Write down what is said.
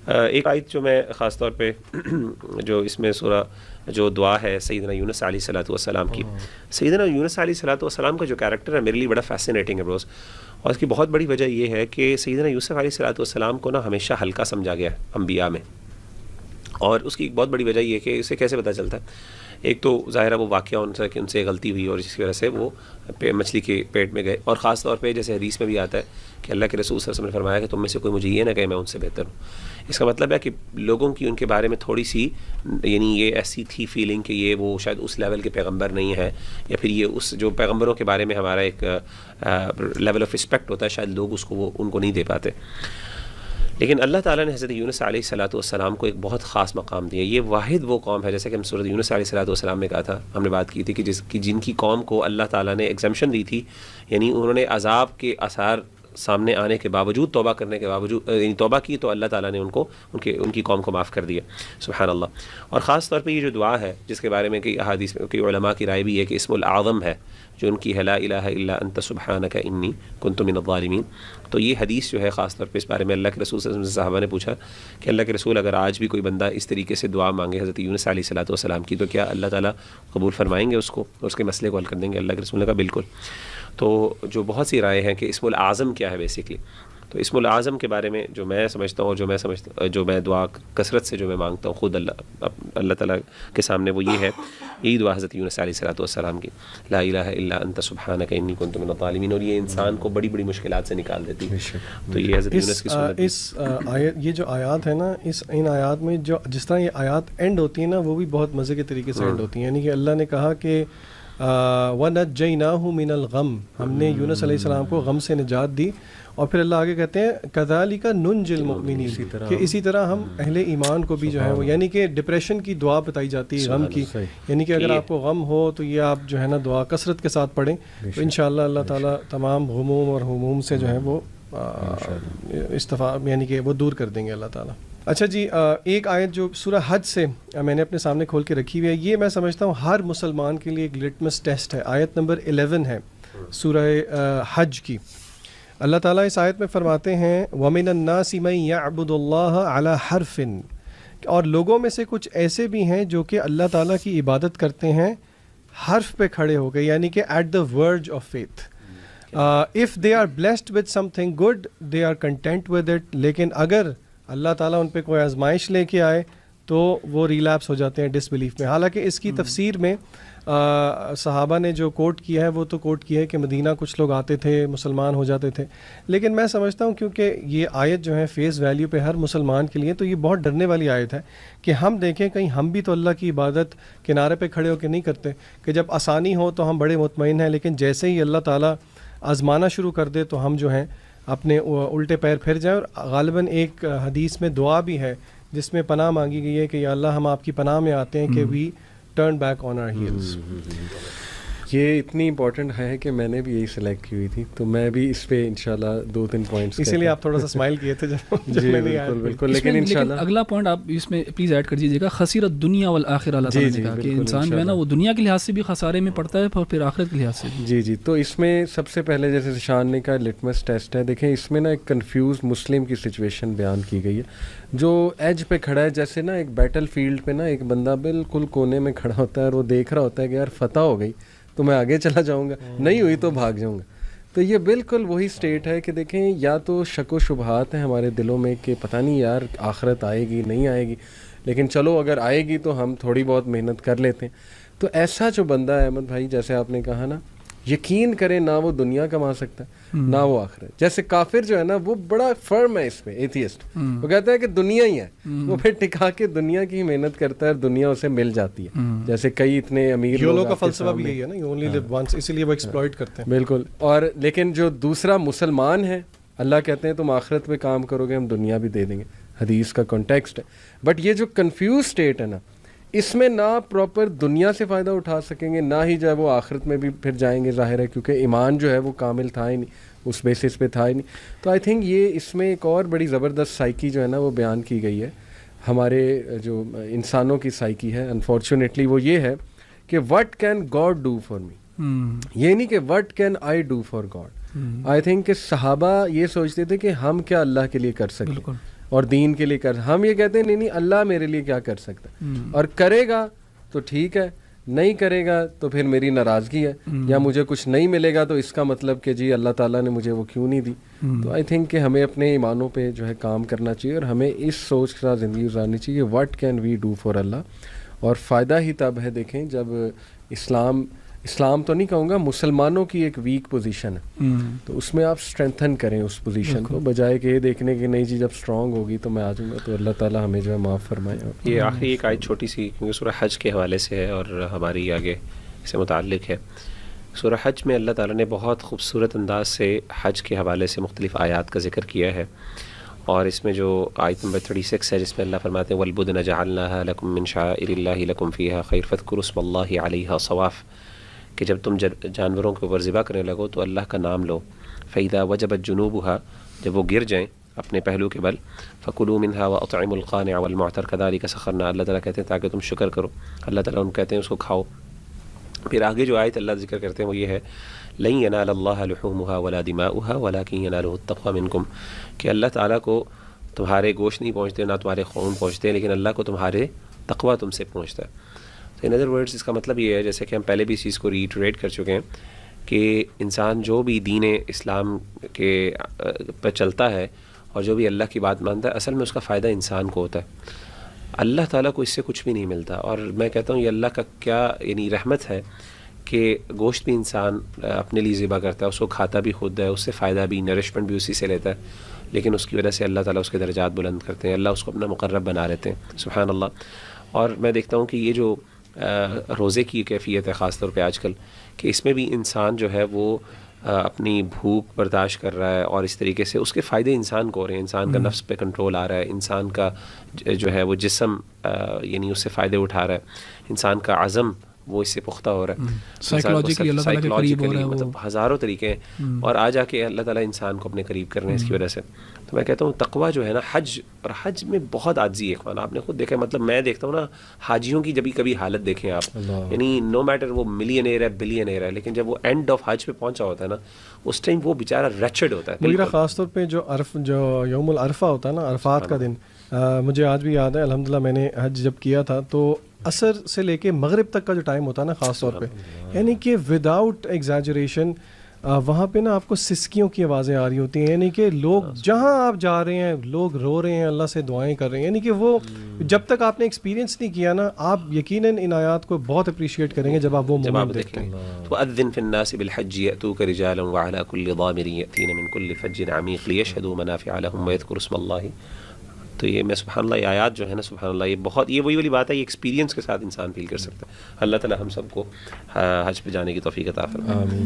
ایک آیت جو میں خاص طور پہ جو اس میں سورہ جو دعا ہے سیدنا یونس علیہ الصلوۃ والسلام کی، سیدنا یونس علیہ الصلوۃ والسلام کا جو کیریکٹر ہے میرے لیے بڑا فیسینیٹنگ ہے بروز، اور اس کی بہت بڑی وجہ یہ ہے کہ سیدنا یوسف علیہ الصلوۃ والسلام کو نا ہمیشہ ہلکا سمجھا گیا ہے انبیاء میں، اور اس کی ایک بہت بڑی وجہ یہ ہے کہ اسے کیسے پتہ چلتا ہے. ایک تو ظاہر ہے وہ واقعہ ان سے غلطی ہوئی اور جس کی وجہ سے وہ مچھلی کے پیٹ میں گئے، اور خاص طور پہ جیسے حدیث میں بھی آتا ہے کہ اللہ کے رسول صلی اللہ علیہ وسلم نے فرمایا کہ تم میں سے کوئی مجھے یہ نہ کہے میں ان سے بہتر ہوں. اس کا مطلب ہے کہ لوگوں کی ان کے بارے میں تھوڑی سی یعنی یہ ایسی تھی فیلنگ کہ یہ وہ شاید اس لیول کے پیغمبر نہیں ہے، یا پھر یہ اس جو پیغمبروں کے بارے میں ہمارا ایک لیول آف رسپیکٹ ہوتا ہے شاید لوگ اس کو وہ ان کو نہیں دے پاتے. لیکن اللہ تعالیٰ نے حضرت یونس علیہ الصلوۃ والسلام کو ایک بہت خاص مقام دیا. یہ واحد وہ قوم ہے، جیسے کہ ہم سورۃ یونس علیہ الصلوۃ والسلام میں کہا تھا، ہم نے بات کی تھی کہ جن کی قوم کو اللہ تعالیٰ نے ایگزمپشن دی تھی، یعنی انہوں نے عذاب کے آثار سامنے آنے کے باوجود توبہ کرنے کے باوجود یعنی توبہ کی تو اللہ تعالیٰ نے ان کی قوم کو معاف کر دیا. سبحان اللہ. اور خاص طور پہ یہ جو دعا ہے جس کے بارے میں کئی احادیث میں کئی علماء کی رائے بھی ہے کہ اسم العظم ہے جو ان کی ہے لا الہ الا انت سبحانک انی کنت من الظالمین. تو یہ حدیث جو ہے خاص طور پہ اس بارے میں اللہ کے رسول صلی اللہ علیہ وسلم سے صحابہ نے پوچھا کہ اللہ کے رسول اگر آج بھی کوئی بندہ اس طریقے سے دعا مانگے حضرت یونس علیہ الصلوۃ والسلام کی تو کیا اللہ تعالیٰ قبول فرمائیں گے اس کو، اس کے مسئلے کو حل کر دیں گے؟ اللہ کے رسول نے کہا بالکل. تو جو بہت سی رائے ہیں کہ اسم العظم کیا ہے بیسکلی، تو اسم العظم کے بارے میں جو میں سمجھتا ہوں اور جو میں دعا کثرت سے جو میں مانگتا ہوں خود اللہ تعالیٰ کے سامنے وہ یہ ہے، یہی دعا حضرت یونس علیہ الصلوۃ والسلام کی، لا الہ الا انت سبحانک انی کنت من الظالمین، اور یہ انسان کو بڑی بڑی مشکلات سے نکال دیتی ہے. تو یہ حضرت یونس کی سنت. اس آیت یہ جو آیات ہے نا، ان آیات میں جو جس طرح یہ آیات اینڈ ہوتی ہیں نا وہ بھی بہت مزے کے طریقے سے اینڈ ہوتی ہیں. یعنی کہ اللہ نے کہا کہ وَنَجَّيْنَاهُ مِنَ الْغَمِّ، ہم نے یونس علیہ السلام کو غم سے نجات دی. اور پھر اللہ آگے کہتے ہیں كَذَلِكَ نُنْجِي الْمُؤْمِنِينَ، کہ اسی طرح ہم اہل ایمان کو بھی جو ہے وہ، یعنی کہ ڈپریشن کی دعا بتائی جاتی ہے غم کی، یعنی کہ اگر آپ کو غم ہو تو یہ آپ جو ہے نا دعا کثرت کے ساتھ پڑھیں تو انشاءاللہ اللہ تعالیٰ تمام غموم اور ہموم سے جو ہے وہ یعنی کہ وہ دور کر دیں گے اللہ تعالیٰ. اچھا جی، ایک آیت جو سورہ حج سے میں نے اپنے سامنے کھول کے رکھی ہوئی ہے، یہ میں سمجھتا ہوں ہر مسلمان کے لیے ایک لٹمس ٹیسٹ ہے. آیت نمبر 11 ہے سورہ حج کی. اللہ تعالیٰ اس آیت میں فرماتے ہیں وَمِنَ النَّاسِ مَن يَعْبُدُ اللَّهَ عَلَى حَرْفٍ، اور لوگوں میں سے کچھ ایسے بھی ہیں جو کہ اللہ تعالیٰ کی عبادت کرتے ہیں حرف پہ کھڑے ہو گئے، یعنی کہ at the verge of faith. if they are blessed with something good they are content with it، لیکن اگر اللہ تعالیٰ ان پہ کوئی آزمائش لے کے آئے تو وہ ریلیپس ہو جاتے ہیں ڈس بلیف میں. حالانکہ اس کی تفسیر میں صحابہ نے جو کوٹ کیا ہے وہ تو کوٹ کیا ہے کہ مدینہ کچھ لوگ آتے تھے مسلمان ہو جاتے تھے، لیکن میں سمجھتا ہوں کیونکہ یہ آیت جو ہے فیس ویلیو پہ ہر مسلمان کے لیے تو یہ بہت ڈرنے والی آیت ہے کہ ہم دیکھیں کہیں ہم بھی تو اللہ کی عبادت کنارے پہ کھڑے ہو کے نہیں کرتے کہ جب آسانی ہو تو ہم بڑے مطمئن ہیں، لیکن جیسے ہی اللہ تعالیٰ آزمانا شروع کر دے تو ہم جو ہیں اپنے الٹے پیر پھر جائیں. اور غالباً ایک حدیث میں دعا بھی ہے جس میں پناہ مانگی گئی ہے کہ یا اللہ ہم آپ کی پناہ میں آتے ہیں کہ we turn back on our heels. یہ اتنی امپورٹنٹ ہے کہ میں نے بھی یہی سلیکٹ کی ہوئی تھی، تو میں بھی اس پہ انشاءاللہ 2-3 پوائنٹس، اسی لیے آپ تھوڑا سا اسمائل کیے تھے جب میں نے بالکل. لیکن انشاءاللہ اگلا پوائنٹ آپ اس میں پلیز ایڈ کر دیجیے گا، خسیرت دنیا والآخرہ. اللہ تعالیٰ نے کہا کہ انسان جو ہے نا وہ دنیا کے لحاظ سے بھی خسارے میں پڑتا ہے اور پھر آخرت کے لحاظ سے بھی. جی. تو اس میں سب سے پہلے جیسے شان نے کہا لٹمس ٹیسٹ ہے. دیکھیں اس میں نا ایک کنفیوز مسلم کی سچویشن بیان کی گئی ہے جو ایج پہ کھڑا ہے، جیسے نا ایک بیٹل فیلڈ پہ نا ایک بندہ بالکل کونے میں کھڑا ہوتا ہے اور وہ دیکھ رہا ہوتا ہے کہ یار فتح ہو گئی تو میں آگے چلا جاؤں گا، نہیں ہوئی تو بھاگ جاؤں گا. تو یہ بالکل وہی سٹیٹ ہے کہ دیکھیں یا تو شک و شبہات ہیں ہمارے دلوں میں کہ پتہ نہیں یار آخرت آئے گی نہیں آئے گی، لیکن چلو اگر آئے گی تو ہم تھوڑی بہت محنت کر لیتے ہیں. تو ایسا جو بندہ ہے احمد بھائی جیسے آپ نے کہا نا، یقین کرے نہ وہ دنیا کما سکتا ہے نہ وہ آخرت. جیسے کافر جو ہے نا وہ بڑا فرم ہے اس میں، ایتھیسٹ، وہ کہتا ہے کہ دنیا ہی ہے، وہ پھر ٹکا کے دنیا کی محنت کرتا ہے اور دنیا اسے مل جاتی ہے. جیسے کئی اتنے امیر یولو کا فلسفہ بھی یہی ہے نا، یو اونلی لیو ونس، اسی لیے وہ ایکسپلوئٹ کرتے ہیں. بالکل. اور لیکن جو دوسرا مسلمان ہے، اللہ کہتے ہیں تم آخرت پہ کام کرو گے ہم دنیا بھی دے دیں گے، حدیث کا کانٹیکسٹ ہے. بٹ یہ جو کنفیوز سٹیٹ ہے نا، اس میں نہ پراپر دنیا سے فائدہ اٹھا سکیں گے، نہ ہی جو ہے وہ آخرت میں بھی پھر جائیں گے، ظاہر ہے کیونکہ ایمان جو ہے وہ کامل تھا ہی نہیں، اس بیسس پہ تھا ہی نہیں. تو آئی تھنک یہ اس میں ایک اور بڑی زبردست سائیکی جو ہے نا وہ بیان کی گئی ہے، ہمارے جو انسانوں کی سائیکی ہے انفارچونیٹلی، وہ یہ ہے کہ what can God do for me, یہ نہیں کہ what can I do for God. I think کہ صحابہ یہ سوچتے تھے کہ ہم کیا اللہ کے لیے کر سکیں. اور دین کے لیے ہم یہ کہتے ہیں نہیں اللہ میرے لیے کیا کر سکتا ہے، اور کرے گا تو ٹھیک ہے، نہیں کرے گا تو پھر میری ناراضگی ہے، یا مجھے کچھ نہیں ملے گا تو اس کا مطلب کہ جی اللہ تعالیٰ نے مجھے وہ کیوں نہیں دی. تو آئی تھنک کہ ہمیں اپنے ایمانوں پہ جو ہے کام کرنا چاہیے، اور ہمیں اس سوچ کے ساتھ زندگی گزارنی چاہیے what can we do for اللہ. اور فائدہ ہی تب ہے دیکھیں جب اسلام تو نہیں کہوں گا، مسلمانوں کی ایک ویک پوزیشن ہے، تو اس میں آپ اسٹرینتھن کریں اس پوزیشن کو، بجائے کہ یہ دیکھنے کی نہیں جی جب اسٹرانگ ہوگی تو میں آ جاؤں گا. تو اللہ تعالیٰ ہمیں جو ہے معاف فرمائے. یہ آخری ایک آیت چھوٹی سی، کیونکہ سورہ حج کے حوالے سے ہے اور ہماری آگے سے متعلق ہے. سورہ حج میں اللہ تعالیٰ نے بہت خوبصورت انداز سے حج کے حوالے سے مختلف آیات کا ذکر کیا ہے، اور اس میں جو آیت نمبر 36 ہے جس میں اللہ فرماتے ہیں وَالْبُدْنَ جَعَلْنَاهَا لَكُم مِّن شَعَائِرِ اللَّهِ لَكُمْ فِيهَا خَيْرٌ فَاذْكُرُوا اسْمَ اللَّهِ عَلَيْهَا صَوَافَ، کہ جب تم جانوروں کے اوپر ذبح کرنے لگو تو اللہ کا نام لو. فَإِذَا وَجَبَتْ جُنُوبُهَا، جب وہ گر جائیں اپنے پہلو کے بل، فَكُلُوا مِنْهَا وَأَطْعِمُوا الْقَانِعَ وَالْمُعْتَرَ كَذَلِكَ سَخَّرْنَا، اللہ تعالیٰ کہتے ہیں تاکہ تم شکر کرو. اللہ تعالیٰ ان کہتے ہیں اس کو کھاؤ. پھر آگے جو آیت اللہ ذکر کرتے ہیں وہ یہ ہے لَن يَنَالَ اللَّهَ لُحُومُهَا وَلَا دِمَاؤُهَا وَلَكِن يَنَالُهُ التَّقْوَى مِنكُمْ، کہ اللہ تعالیٰ کو تمہارے گوشت نہیں پہنچتے، نہ تمہارے خون پہنچتے، لیکن اللہ کو تمہارے تقوی تم سے پہنچتا ہے. تو ان ادر ورڈز اس کا مطلب یہ ہے، جیسے کہ ہم پہلے بھی اس چیز کو ریٹریٹ کر چکے ہیں، کہ انسان جو بھی دین اسلام کے پہ چلتا ہے اور جو بھی اللہ کی بات مانتا ہے، اصل میں اس کا فائدہ انسان کو ہوتا ہے. اللہ تعالیٰ کو اس سے کچھ بھی نہیں ملتا. اور میں کہتا ہوں یہ اللہ کا کیا یعنی رحمت ہے کہ گوشت بھی انسان اپنے لیے ذبح کرتا ہے، اس کو کھاتا بھی خود ہے، اس سے فائدہ بھی نرشمنٹ بھی اسی سے لیتا ہے، لیکن اس کی وجہ سے اللہ تعالیٰ اس کے درجات بلند کرتے ہیں، اللہ اس کو اپنا مقرب بنا لیتے ہیں. سبحان اللہ. اور میں دیکھتا ہوں کہ یہ جو روزے کی کیفیت ہے خاص طور پہ آج کل، کہ اس میں بھی انسان جو ہے وہ اپنی بھوک برداشت کر رہا ہے، اور اس طریقے سے اس کے فائدے انسان کو ہو رہے ہیں. انسان کا نفس پہ کنٹرول آ رہا ہے، انسان کا جو ہے وہ جسم یعنی اس سے فائدے اٹھا رہا ہے، انسان کا عزم وہ اس سے پختہ ہو رہا ہے، سائیکولوجیکلی اللہ تعالیٰ کے قریب ہو رہا ہے، مطلب ہزاروں طریقے ہیں، اور آ جا کے اللہ تعالیٰ انسان کو اپنے قریب کر رہے ہیں اس کی وجہ سے. تو میں کہتا ہوں تقویٰ جو ہے نا، حج، اور حج میں بہت عاجزی ہے اخوان. آپ نے خود دیکھا، مطلب میں دیکھتا ہوں نا حاجیوں کی جب کبھی حالت دیکھیں آپ، یعنی نو میٹر وہ ملینئر ہے بلینئر ہے، لیکن جب وہ اینڈ آف حج پہ پہنچا ہوتا ہے نا، اس ٹائم وہ بیچارہ ریچڈ ہوتا ہے. میرا خاص طور پہ جو یوم العرفہ ہوتا ہے نا، عرفات کا دن، مجھے آج بھی یاد ہے. الحمدللہ میں نے حج جب کیا تھا تو عصر سے لے کے مغرب تک کا جو ٹائم ہوتا ہے نا خاص طور پہ، یعنی کہ وداؤٹ ایگزیجریشن وہاں پہ نا آپ کو سسکیوں کی آوازیں آ رہی ہوتی ہیں، یعنی کہ لوگ جہاں آپ جا رہے ہیں لوگ رو رہے ہیں، اللہ سے دعائیں کر رہے ہیں. یعنی کہ وہ جب تک آپ نے ایکسپیرینس نہیں کیا نا، آپ یقیناً ان آیات کو بہت اپریشیٹ کریں گے جب آپ وہ مومنٹ دیکھیں گے. وَأَذِّن فِي النَّاسِ بِالْحَجِّ يَأْتُوكَ رِجَالًا وَعَلَى كُلِّ ضَامِرٍ يَأْتِينَ مِنْ كُلِّ فَجٍّ عَمِيقٍ لِيَشْهَدُوا مَنَافِعَ لَهُمْ وَيَذْكُرُوا اسْمَ اللَّهِ. تو یہ میں سبحان اللہ، یہ آیات جو ہے نا سبحان اللہ، یہ بہت یہ وہی والی بات ہے، یہ ایکسپیرینس کے ساتھ انسان فیل کر سکتا ہے. اللہ تعالیٰ ہم سب کو حج پہ جانے کی توفیق عطا فرمائے.